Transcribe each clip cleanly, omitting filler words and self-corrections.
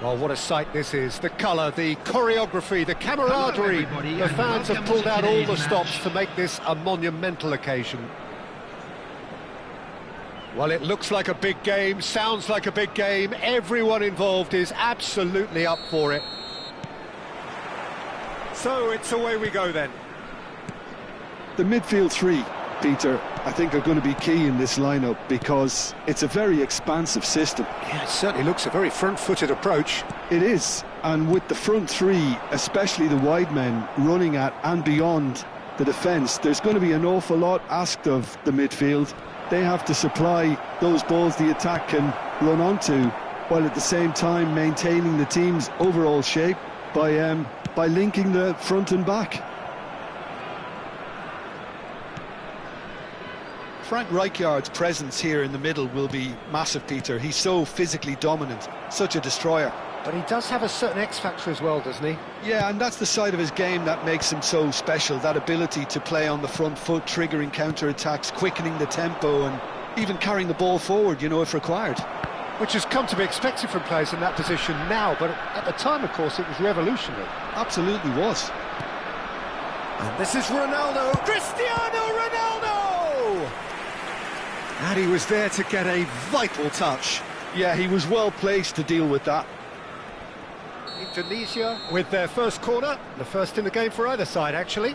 Well, what a sight this is. The colour, the choreography, the camaraderie. The fans have pulled out all the stops to make this a monumental occasion. Well, it looks like a big game, sounds like a big game. Everyone involved is absolutely up for it. So it's away we go then. The midfield three, Peter, I think are going to be key in this lineup because it's a very expansive system. Yeah, it certainly looks a very front-footed approach. It is, and with the front three, especially the wide men, running at and beyond the defence, there's going to be an awful lot asked of the midfield. They have to supply those balls the attack can run onto, while at the same time maintaining the team's overall shape by linking the front and back. Frank Rijkaard's presence here in the middle will be massive, Peter. He's so physically dominant, such a destroyer. But he does have a certain X-factor as well, doesn't he? Yeah, and that's the side of his game that makes him so special, that ability to play on the front foot, triggering counter-attacks, quickening the tempo, and even carrying the ball forward, you know, if required. Which has come to be expected from players in that position now, but at the time, of course, it was revolutionary. Absolutely was. And this is Ronaldo, Cristiano Ronaldo! And he was there to get a vital touch. Yeah, he was well placed to deal with that. Indonesia with their first corner, the first in the game for either side, actually.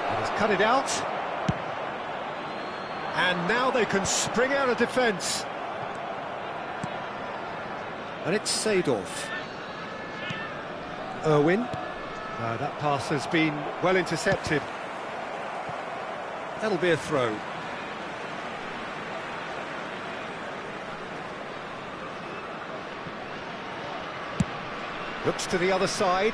And he's cut it out. And now they can spring out of defence. And it's Seedorf. Irwin. That pass has been well intercepted. That'll be a throw. Looks to the other side.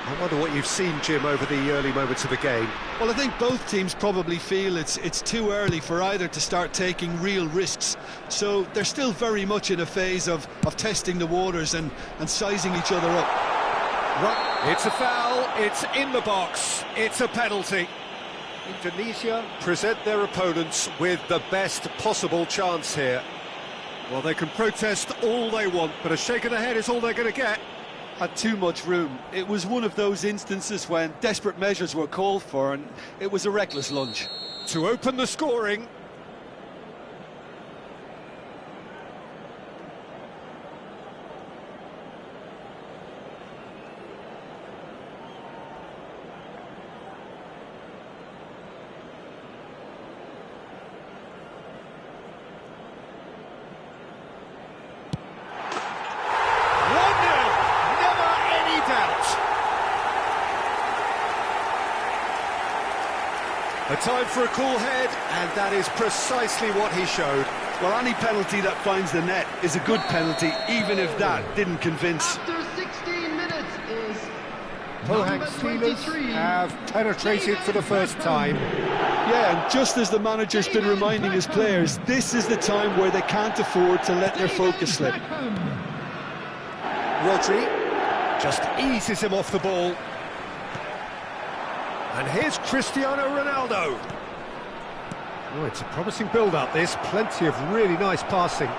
I wonder what you've seen, Jim, over the early moments of the game. Well, I think both teams probably feel it's too early for either to start taking real risks. So they're still very much in a phase of testing the waters and sizing each other up. Right, it's a foul, it's in the box, it's a penalty. Indonesia present their opponents with the best possible chance here. Well, they can protest all they want, but a shake of the head is all they're going to get. Had too much room. It was one of those instances when desperate measures were called for, and it was a reckless lunge. To open the scoring. A time for a cool head, and that is precisely what he showed. Well, any penalty that finds the net is a good penalty, even if that didn't convince. After 16 minutes is Pohang Steelers have penetrated for the first time. Yeah, and just as the manager's been reminding his players, this is the time where they can't afford to let their focus slip. Rodri just eases him off the ball. And here's Cristiano Ronaldo. Oh, it's a promising build-up, this. Plenty of really nice passing.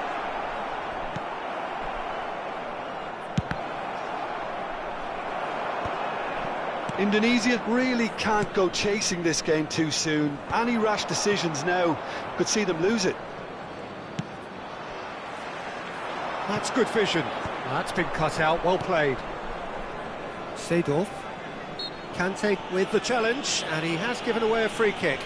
Indonesia really can't go chasing this game too soon. Any rash decisions now could see them lose it. That's good vision. That's been cut out, well played. Seedorf. Kante with the challenge, and he has given away a free kick.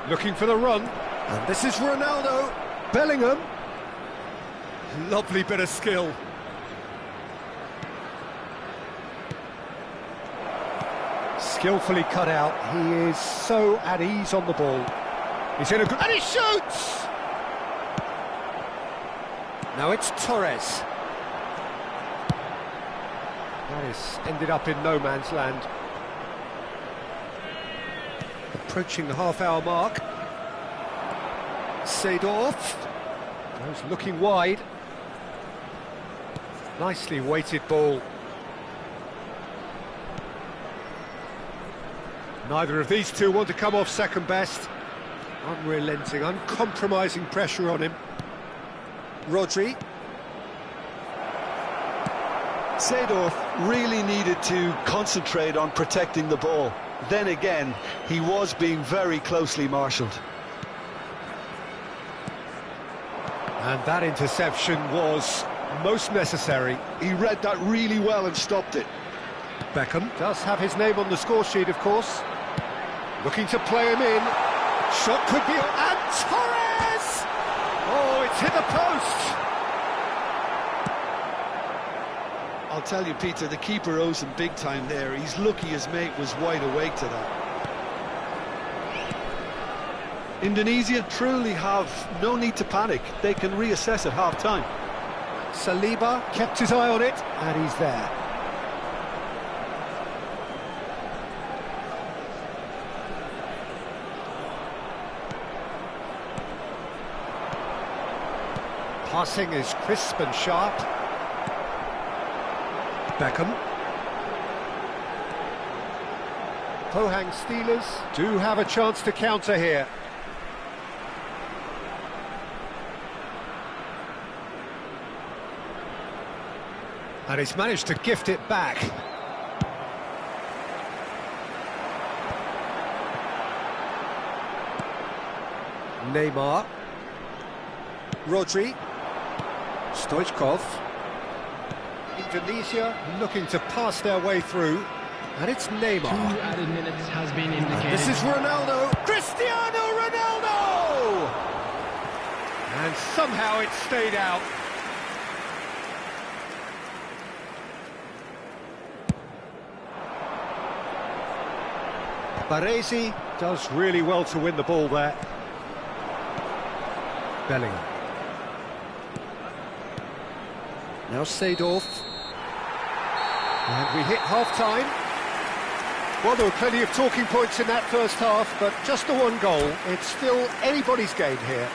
Looking for the run, and this is Ronaldo. Bellingham. Lovely bit of skill. Skillfully cut out. He is so at ease on the ball. He's in a good... and he shoots! Now it's Torres. That is ended up in no man's land. Approaching the half-hour mark. Seedorf goes looking wide. Nicely weighted ball. Neither of these two want to come off second best. Unrelenting, uncompromising pressure on him. Rodri. Seedorf really needed to concentrate on protecting the ball. Then again, he was being very closely marshalled. And that interception was most necessary. He read that really well and stopped it. Beckham does have his name on the score sheet, of course. Looking to play him in. Shot could be on. And Torres! Oh, it's hit the post! I'll tell you, Peter, the keeper owes him big time there. He's lucky his mate was wide awake to that. Indonesia truly have no need to panic. They can reassess at half-time. Saliba kept his eye on it, and he's there. Passing is crisp and sharp. Beckham. Pohang Steelers do have a chance to counter here. And he's managed to gift it back. Neymar. Rodri. Stoichkov. Indonesia looking to pass their way through. And it's Neymar. 2 added minutes has been indicated. This is Ronaldo. Cristiano Ronaldo! And somehow it stayed out. Baresi does really well to win the ball there. Bellingham. Now Seedorf. And we hit half-time. Well, there were plenty of talking points in that first half, but just the one goal. It's still anybody's game here.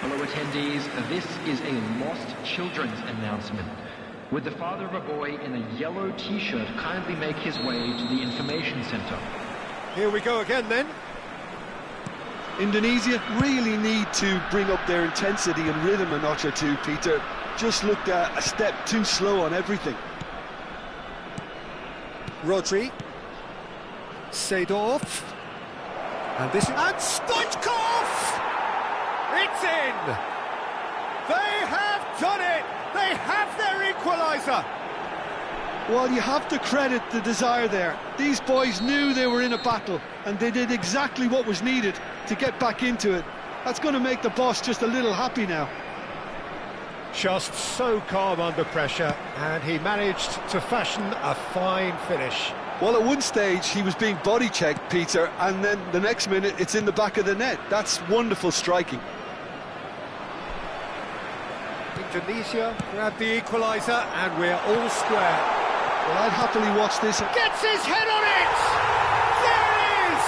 Fellow attendees, this is a lost children's announcement. Would the father of a boy in a yellow t-shirt kindly make his way to the information center? Here we go again then. Indonesia really need to bring up their intensity and rhythm a notch or two, Peter. Just looked a step too slow on everything. Rodri. Seedorf. And this is... And Stoichkov! It's in! They have done it! They have their equaliser! Well, you have to credit the desire there. These boys knew they were in a battle, and they did exactly what was needed to get back into it. That's going to make the boss just a little happy now. Just so calm under pressure, and he managed to fashion a fine finish. Well, at one stage, he was being body-checked, Peter, and then the next minute, it's in the back of the net. That's wonderful striking. Indonesia grab the equaliser, and we're all square. Well, I'd happily watch this. Gets his head on it! There it is!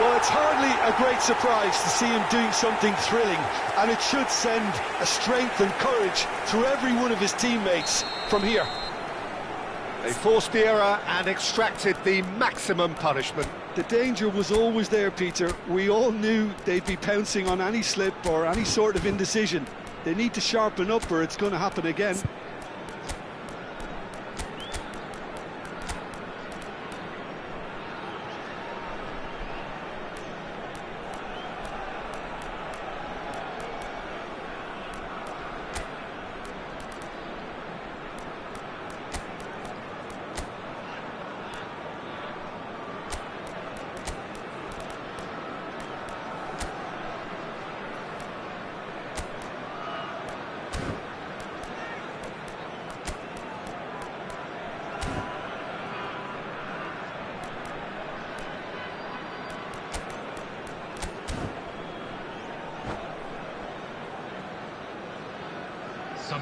Well, it's hardly a great surprise to see him doing something thrilling, and it should send a strength and courage through every one of his teammates from here. They forced the error and extracted the maximum punishment. The danger was always there, Peter. We all knew they'd be pouncing on any slip or any sort of indecision. They need to sharpen up or it's going to happen again.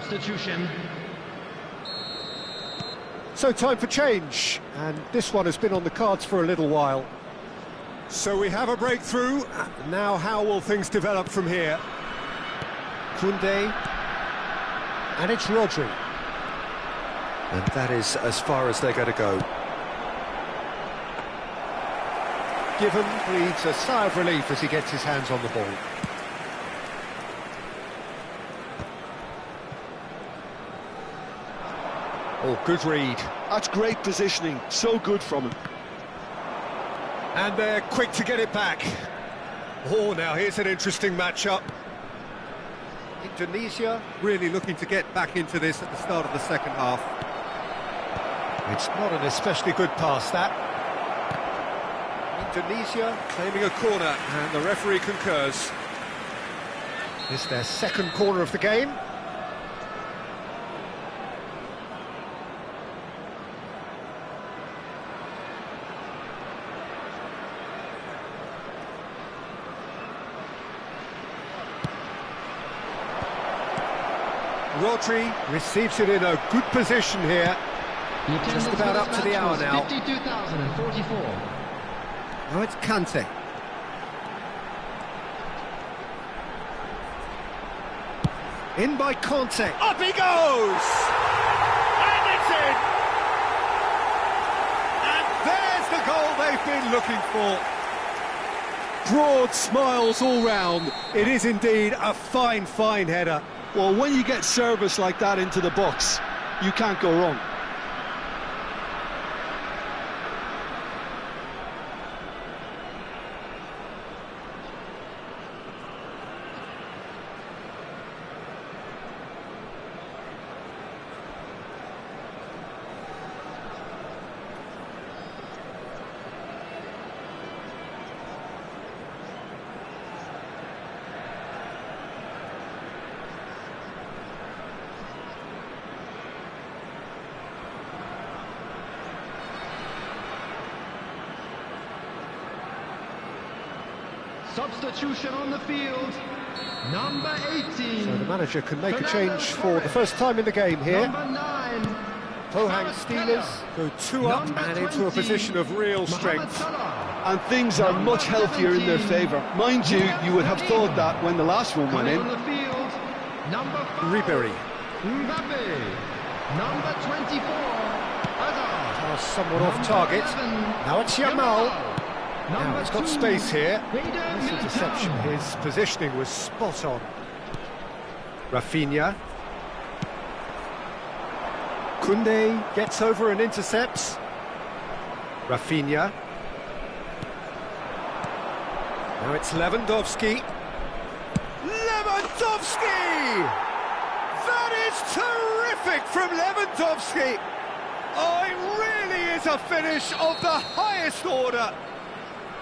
substitution. So time for change, and this one has been on the cards for a little while. So we have a breakthrough. Now how will things develop from here? Koundé, and it's Rodri. And that is as far as they're going to go. Given breathes a sigh of relief as he gets his hands on the ball. Oh, good read. That's great positioning, so good from him. And they're quick to get it back. Oh, now here's an interesting matchup. Indonesia really looking to get back into this at the start of the second half. It's not an especially good pass, that. Indonesia claiming a corner, and the referee concurs. It's their second corner of the game. Rodri receives it in a good position here. Just about up to the hour now. 52,044. Now it's Kante. In by Kante. Up he goes! And it's in! And there's the goal they've been looking for. Broad smiles all round. It is indeed a fine, fine header. Well, when you get service like that into the box, you can't go wrong. Substitution on the field, number 18. So the manager can make a change for the first time in the game here. Number 9. Pohang Steelers go 2 up and into a position of real strength. And things are much healthier in their favour. Mind you, you would have thought that when the last one went in. On the field, number 5. Ribery. Mbappe. Number 24. Hazard. Somewhat off target. Now it's Yamal. Now he's got space here. Nice interception. His positioning was spot on. Rafinha. Koundé gets over and intercepts. Rafinha. Now it's Lewandowski. Lewandowski! That is terrific from Lewandowski! Oh, it really is a finish of the highest order.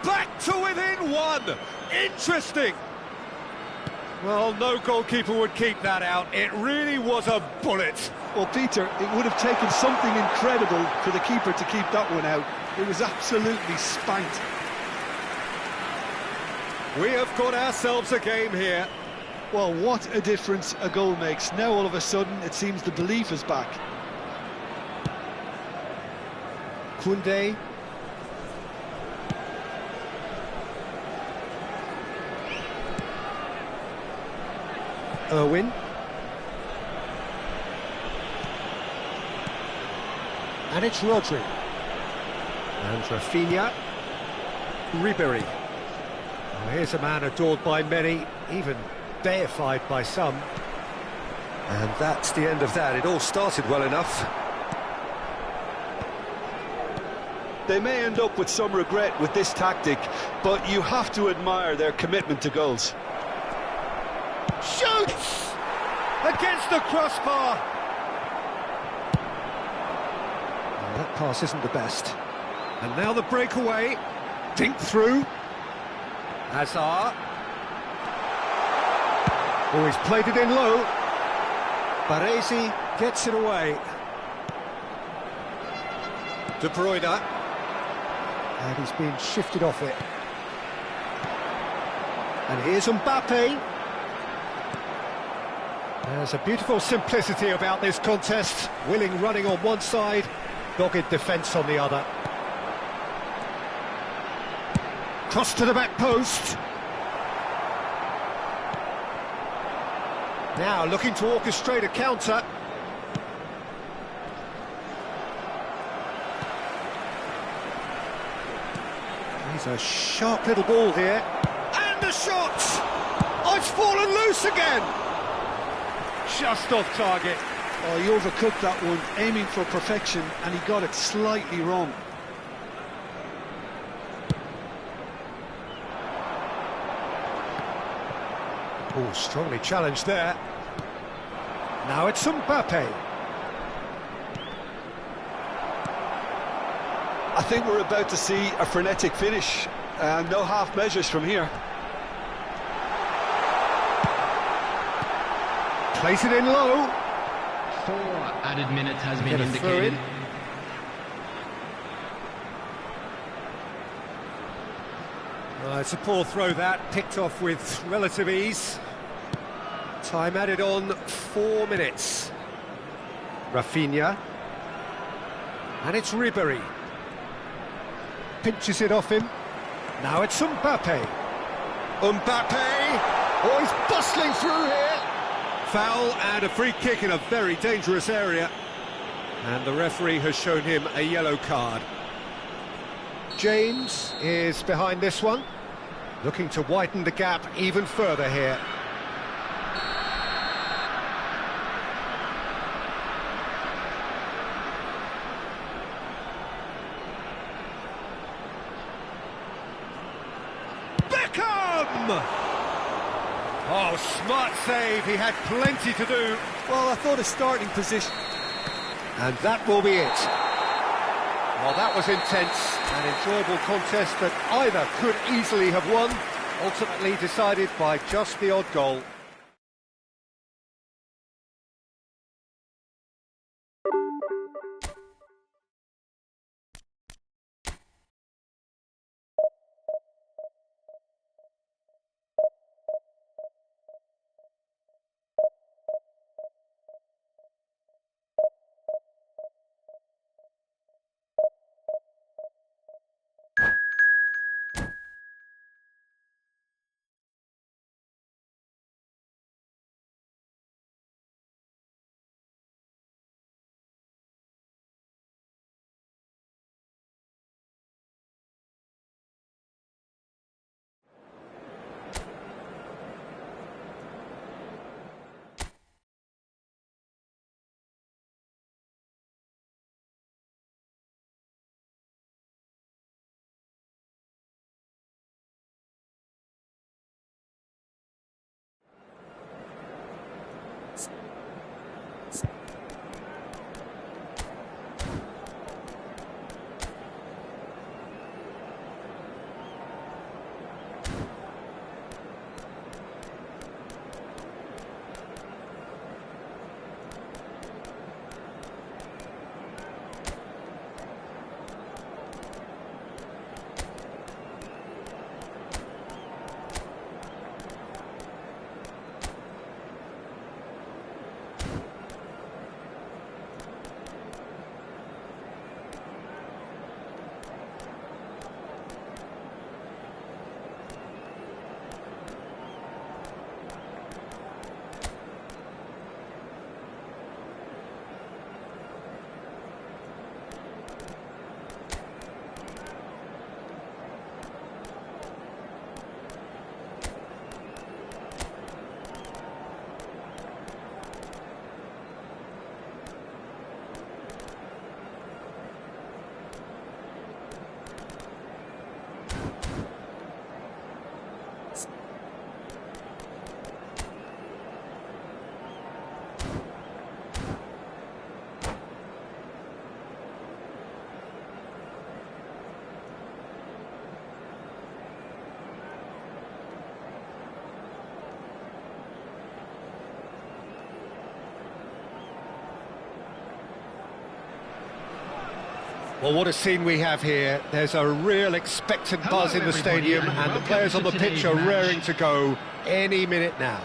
Back to within 1. Interesting. Well, no goalkeeper would keep that out. It really was a bullet. Well, Peter, it would have taken something incredible for the keeper to keep that one out. It was absolutely spanked. We have got ourselves a game here. Well, what a difference a goal makes. Now, all of a sudden, it seems the belief is back. Koundé. Irwin. And it's Rodri. And Rafinha. Ribery. Oh, here's a man adored by many, even deified by some. And that's the end of that. It all started well enough. They may end up with some regret with this tactic, but you have to admire their commitment to goals. Shoots! Against the crossbar! Well, that pass isn't the best. And now the breakaway. Dink through. Hazard. Oh, he's played it in low. Baresi gets it away. De Bruyne. And he's being shifted off it. And here's Mbappe. There's a beautiful simplicity about this contest. Willing running on one side, dogged defence on the other. Cross to the back post. Now looking to orchestrate a counter. He's a sharp little ball here. And a shot! Oh, it's fallen loose again! Just off target. Oh, he overcooked that one, aiming for perfection, and he got it slightly wrong. Oh, strongly challenged there. Now it's Mbappe. I think we're about to see a frenetic finish, and no half measures from here. Place it in low. 4 added minutes has been indicated. It's a poor throw that, picked off with relative ease. Time added on 4 minutes. Rafinha. And it's Ribery. Pinches it off him. Now it's Mbappe. Mbappe! Oh, he's bustling through here. Foul and a free kick in a very dangerous area. And the referee has shown him a yellow card. James is behind this one. Looking to widen the gap even further here. Oh, smart save, he had plenty to do. Well, I thought his starting position... And that will be it. Well, that was intense, an enjoyable contest that either could easily have won, ultimately decided by just the odd goal. Well, what a scene we have here. There's a real expectant buzz in the stadium, and the players on the pitch are raring to go any minute now.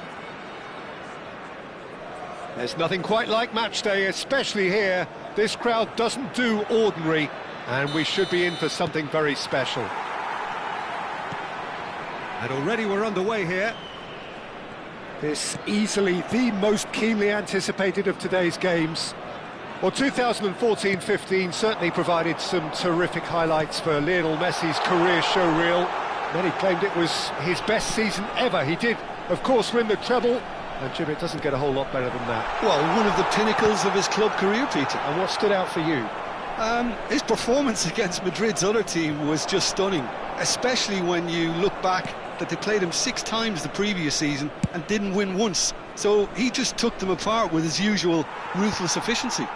There's nothing quite like match day, especially here. This crowd doesn't do ordinary, and we should be in for something very special. And already we're underway here. This easily the most keenly anticipated of today's games. Well, 2014-15 certainly provided some terrific highlights for Lionel Messi's career showreel. Many claimed it was his best season ever. He did, of course, win the treble. And Jim, it doesn't get a whole lot better than that. Well, one of the pinnacles of his club career, Peter. And what stood out for you? His performance against Madrid's other team was just stunning, especially when you look back that they played him 6 times the previous season and didn't win once. So he just took them apart with his usual ruthless efficiency.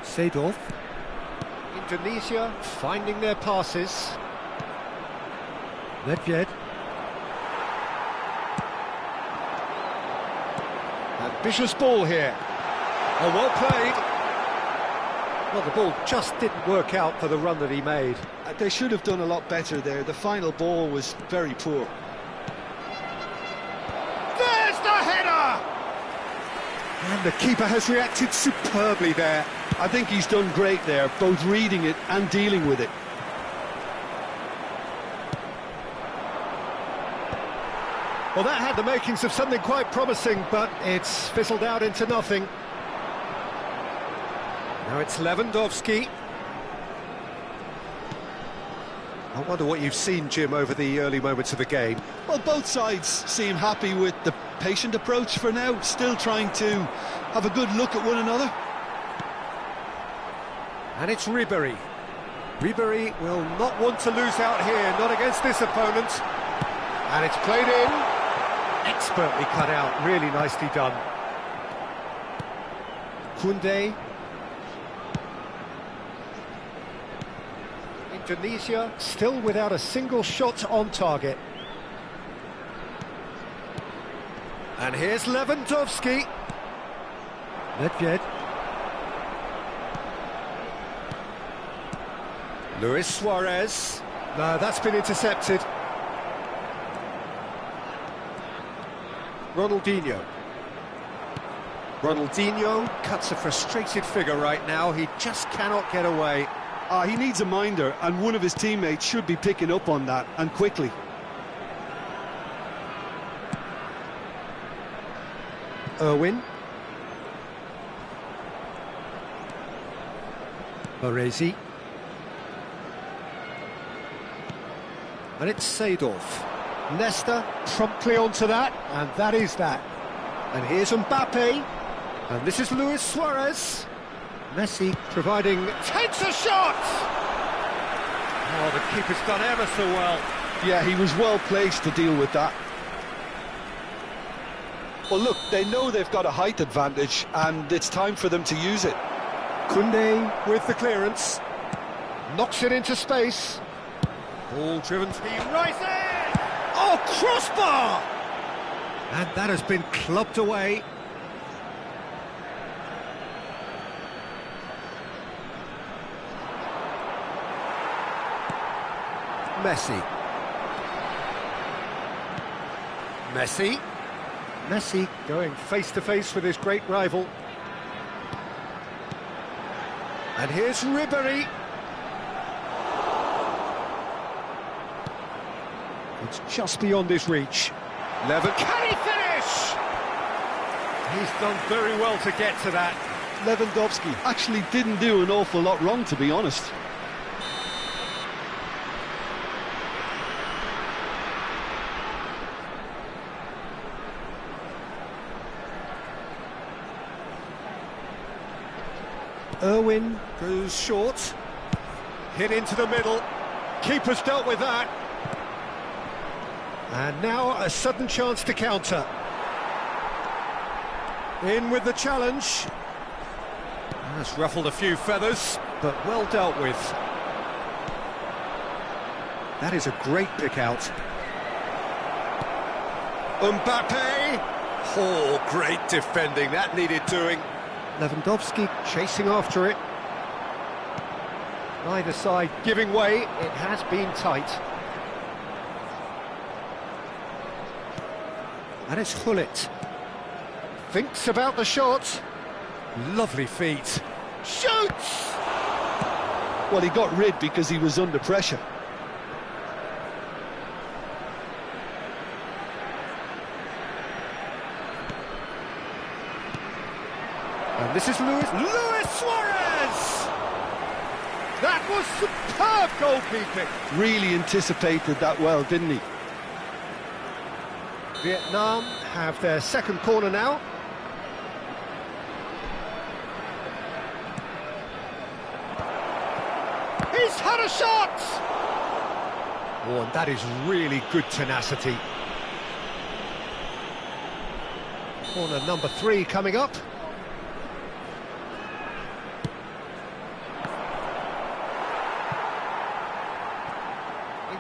Seedorf. Indonesia finding their passes. Nedved. Ambitious ball here. Oh, well played. Well, the ball just didn't work out for the run that he made. They should have done a lot better there. The final ball was very poor. There's the header! And the keeper has reacted superbly there. I think he's done great there, both reading it and dealing with it. Well, that had the makings of something quite promising, but it's fizzled out into nothing. Now it's Lewandowski. I wonder what you've seen, Jim, over the early moments of the game. Well, both sides seem happy with the patient approach for now, still trying to have a good look at one another. And it's Ribery. Ribery will not want to lose out here, not against this opponent. And it's played in. Expertly cut out, really nicely done. Koundé. Indonesia still without a single shot on target. And here's Lewandowski. Nedved. Luis Suarez. No, that's been intercepted. Ronaldinho. Ronaldinho cuts a frustrated figure right now. He just cannot get away. He needs a minder, and one of his teammates should be picking up on that, and quickly. Irwin. Baresi. And it's Seedorf. Nesta promptly onto that, and that is that. And here's Mbappe, and this is Luis Suarez. Messi providing, takes a shot! Oh, the keeper's done ever so well. Yeah, he was well placed to deal with that. Well, look, they know they've got a height advantage, and it's time for them to use it. Koundé with the clearance. Knocks it into space. Ball driven to the right end. Oh, crossbar! And that has been clubbed away. Messi. Messi going face to face with his great rival. And here's Ribery. It's just beyond his reach. Can he finish? He's done very well to get to that. Lewandowski actually didn't do an awful lot wrong, to be honest. Irwin goes short. Hit into the middle. Keeper's dealt with that. And now a sudden chance to counter. In with the challenge. That's ruffled a few feathers, but well dealt with. That is a great pick out. Mbappe! Oh, great defending, that needed doing. Lewandowski chasing after it. Neither side giving way, it has been tight. And it's Hullet. Thinks about the shot. Lovely feet. Shoots! Well, he got rid because he was under pressure. And this is Luis Suarez! That was superb goalkeeping. Really anticipated that well, didn't he? Vietnam have their second corner now. He's had a shot! Oh, and that is really good tenacity. Corner number 3 coming up.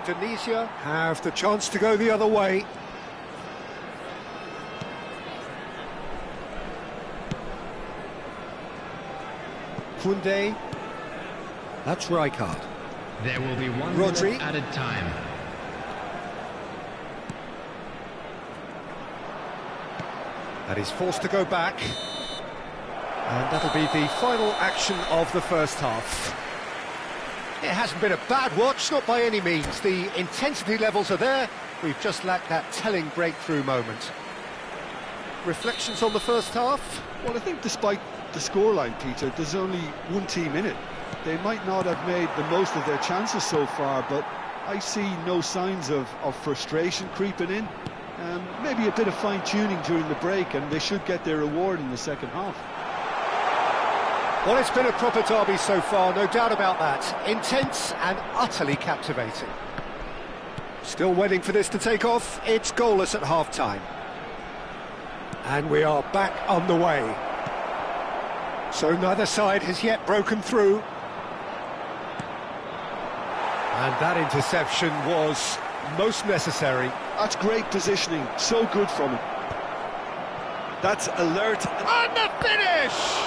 Indonesia have the chance to go the other way. Kunde. That's Rijkaard. There will be 1 Rodri. minute added time. And he's forced to go back. And that'll be the final action of the first half. It hasn't been a bad watch, not by any means. The intensity levels are there. We've just lacked that telling breakthrough moment. Reflections on the first half? Well, I think despite the scoreline, Peter, there's only one team in it. They might not have made the most of their chances so far, but I see no signs of frustration creeping in. Maybe a bit of fine-tuning during the break, and they should get their reward in the second half. Well, it's been a proper derby so far, no doubt about that. Intense and utterly captivating. Still waiting for this to take off. It's goalless at half-time. And we are back on the way. So neither side has yet broken through. And that interception was most necessary. That's great positioning, so good from him. That's alert. And the finish!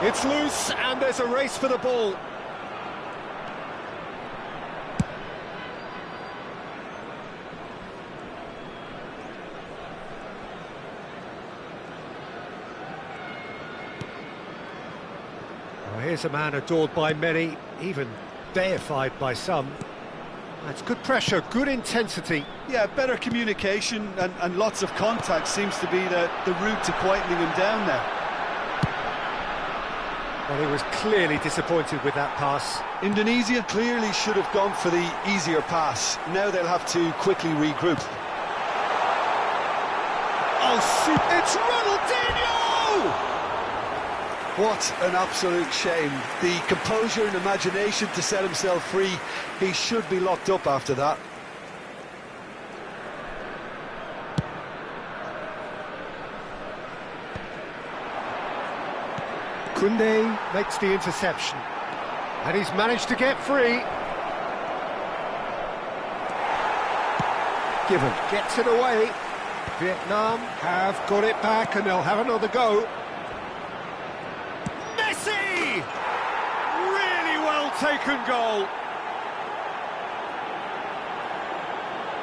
It's loose and there's a race for the ball. Oh, here's a man adored by many, even deified by some. That's good pressure, good intensity. Yeah, better communication and lots of contact seems to be the route to quietening him down there. Well, he was clearly disappointed with that pass. Indonesia clearly should have gone for the easier pass. Now they'll have to quickly regroup. Oh, it's Ronaldinho! What an absolute shame. The composure and imagination to set himself free. He should be locked up after that. Kunde makes the interception. And he's managed to get free. Given gets it away. Vietnam have got it back and they'll have another go. Messi! Really well taken goal.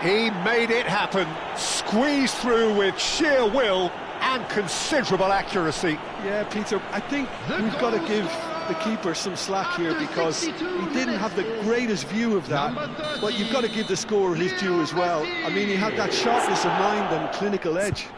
He made it happen. Squeezed through with sheer will and considerable accuracy. Yeah, Peter, I think we've got to give the keeper some slack here because he didn't have the greatest view of that, but you've got to give the scorer his due as well. I mean, he had that sharpness of mind and clinical edge.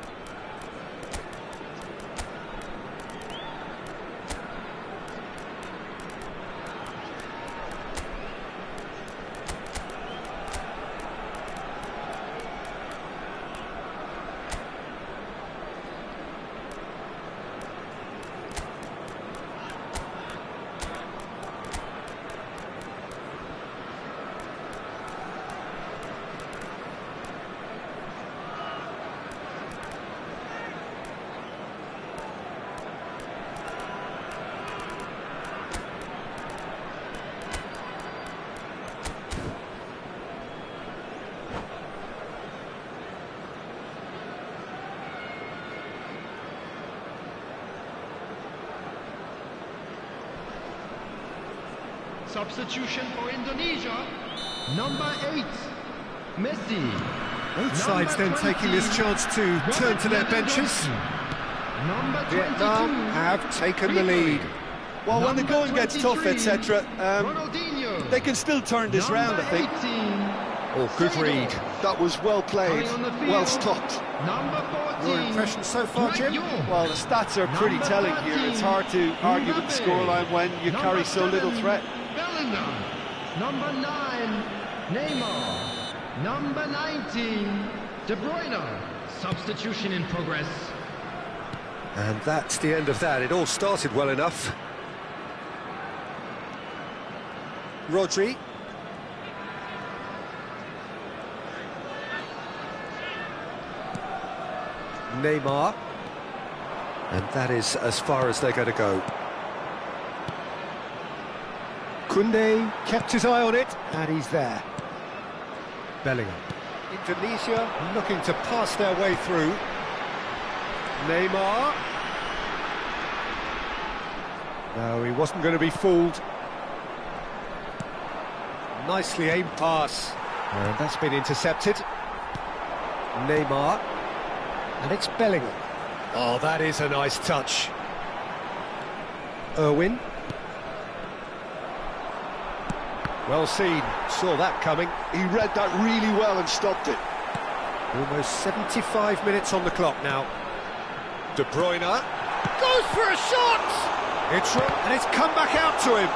Substitution for Indonesia. Number 8, Messi. Both sides then taking this chance to turn to their benches. Number 22, Vietnam have taken the lead. Well, when the going gets tough, etc., Ronaldinho. they can still turn this round, I think. 18, Oh, good read. That was well played, Coming on the field. well stopped. Number 14. Your impression so far, Jim? Well, the stats are pretty Number telling 13, here. It's hard to argue with the scoreline when you Number carry so little 7, threat. Bellingham. Number 9, Neymar. Number 19, De Bruyne. Substitution in progress. And that's the end of that. It all started well enough. Rodri. Neymar. And that is as far as they're going to go. Koundé kept his eye on it, and he's there. Bellingham. Indonesia looking to pass their way through. Neymar. No, he wasn't going to be fooled. Nicely aimed pass. And that's been intercepted. Neymar. And it's Bellingham. Oh, that is a nice touch. Irwin. Well seen. Saw that coming. He read that really well and stopped it. Almost 75 minutes on the clock now. De Bruyne goes for a shot! And it's come back out to him.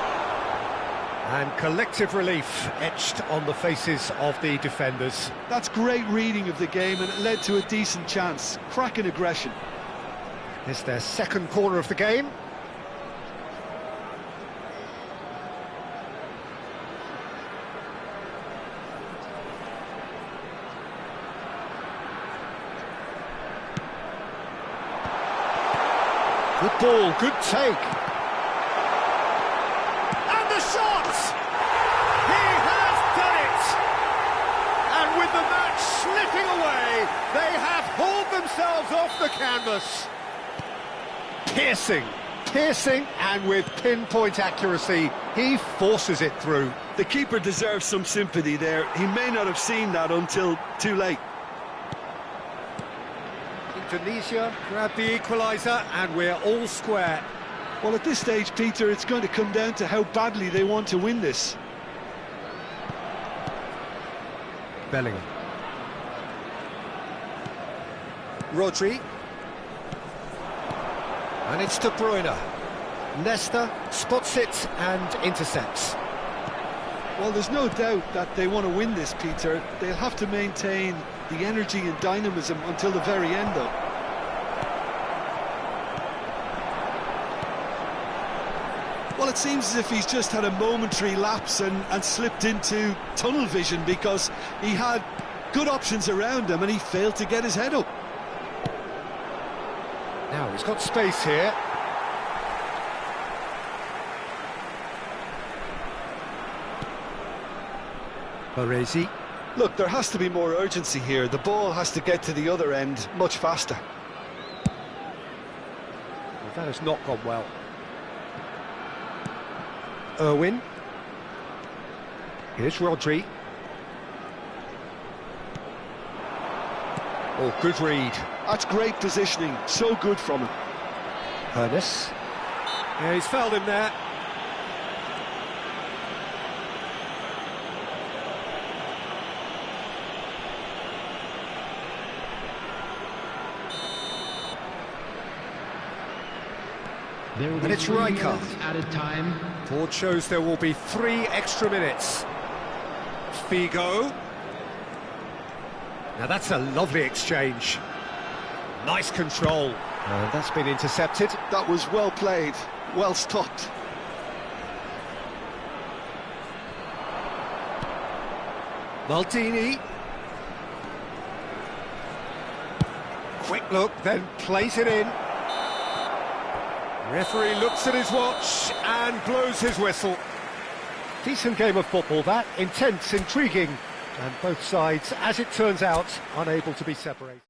And collective relief etched on the faces of the defenders. That's great reading of the game, and it led to a decent chance. Cracking aggression. It's their second corner of the game. Good ball, good take. And the shot! He has done it! And with the match slipping away, they have hauled themselves off the canvas. Piercing, and with pinpoint accuracy, he forces it through. The keeper deserves some sympathy there. He may not have seen that until too late. Indonesia grab the equaliser, and we're all square. Well, at this stage, Peter, it's going to come down to how badly they want to win this. Bellingham. Rodri. And it's De Bruyne. Nesta spots it and intercepts. Well, there's no doubt that they want to win this, Peter. They'll have to maintain the energy and dynamism until the very end, though. Well, it seems as if he's just had a momentary lapse and slipped into tunnel vision, because he had good options around him and he failed to get his head up. Now he's got space here. Baresi. Look, there has to be more urgency here. The ball has to get to the other end much faster. Well, that has not gone well. Irwin. Here's Rodri. Oh, good read. That's great positioning. So good from him. Ernest. Yeah, he's fouled him there. And it's Rijkaard. Added time. Board shows there will be 3 extra minutes. Figo. Now that's a lovely exchange. Nice control. And that's been intercepted. That was well played, well stopped. Maldini. Quick look, then plays it in. Referee looks at his watch and blows his whistle. Decent game of football, that. Intense, intriguing. And both sides, as it turns out, unable to be separated.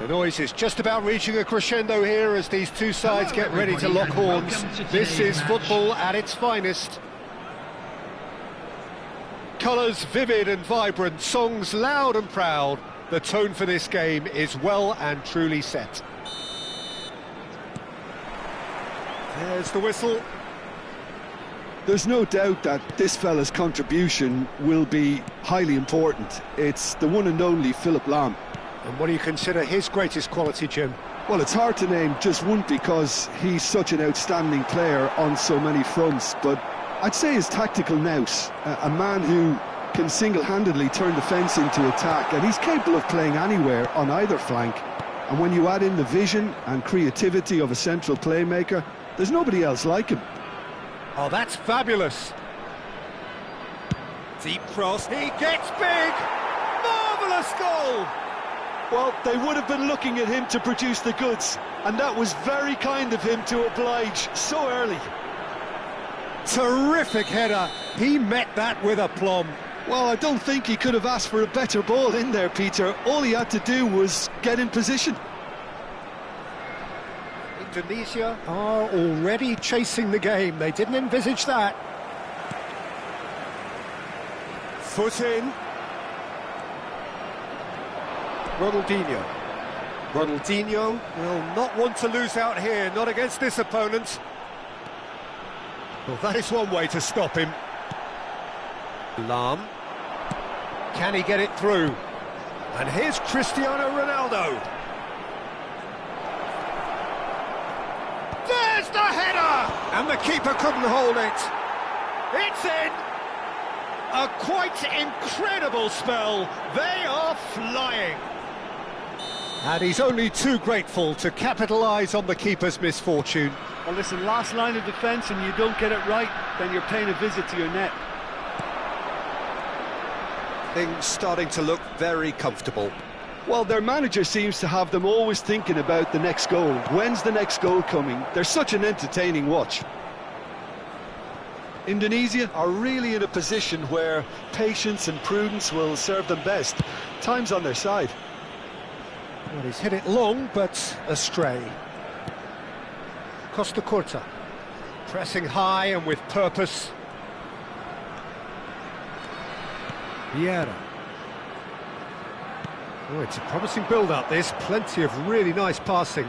The noise is just about reaching a crescendo here as these two sides get ready to lock horns. This is football at its finest. Colours vivid and vibrant, songs loud and proud. The tone for this game is well and truly set. There's the whistle. There's no doubt that this fella's contribution will be highly important. It's the one and only Philip Lahm. And what do you consider his greatest quality, Jim? Well, it's hard to name just one because he's such an outstanding player on so many fronts, but I'd say his tactical nous, a man who can single-handedly turn defence into attack, and he's capable of playing anywhere on either flank. And when you add in the vision and creativity of a central playmaker, there's nobody else like him. Oh, that's fabulous. Deep cross, he gets big! Marvellous goal! Well, they would have been looking at him to produce the goods, and that was very kind of him to oblige so early. Terrific header. He met that with aplomb. Well, I don't think he could have asked for a better ball in there, Peter. All he had to do was get in position. Indonesia are already chasing the game. They didn't envisage that. Foot in. Ronaldinho. Ronaldinho will not want to lose out here, not against this opponent. Well, that is one way to stop him. Lahm. Can he get it through? And here's Cristiano Ronaldo. There's the header! And the keeper couldn't hold it. It's in! A quite incredible spell. They are flying. And he's only too grateful to capitalise on the keeper's misfortune. Well, listen, last line of defence and you don't get it right, then you're paying a visit to your net. Things starting to look very comfortable. Well, their manager seems to have them always thinking about the next goal. When's the next goal coming? They're such an entertaining watch. Indonesia are really in a position where patience and prudence will serve them best. Time's on their side. Well, he's hit it long, but astray. Costa Curta. Pressing high and with purpose. Vieira. Oh, it's a promising build-up, this. Plenty of really nice passing.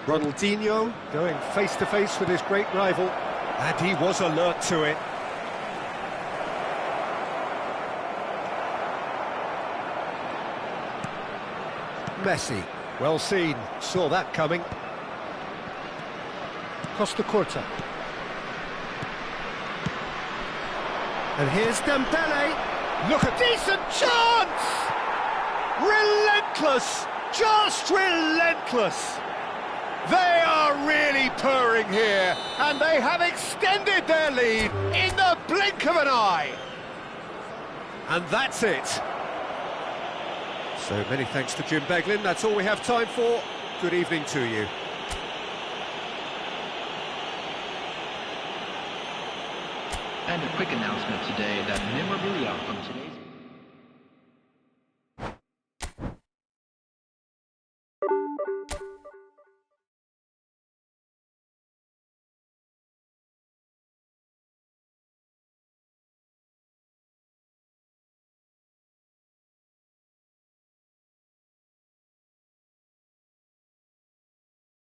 Ronaldinho going face-to-face with his great rival. And he was alert to it. Messi, well seen, saw that coming. Costa Curta. And here's Dembele. Look, a decent chance! Relentless, just relentless. They are really purring here, and they have extended their lead in the blink of an eye. And that's it. So many thanks to Jim Beglin. That's all we have time for. Good evening to you. And a quick announcement today that memorabilia from today's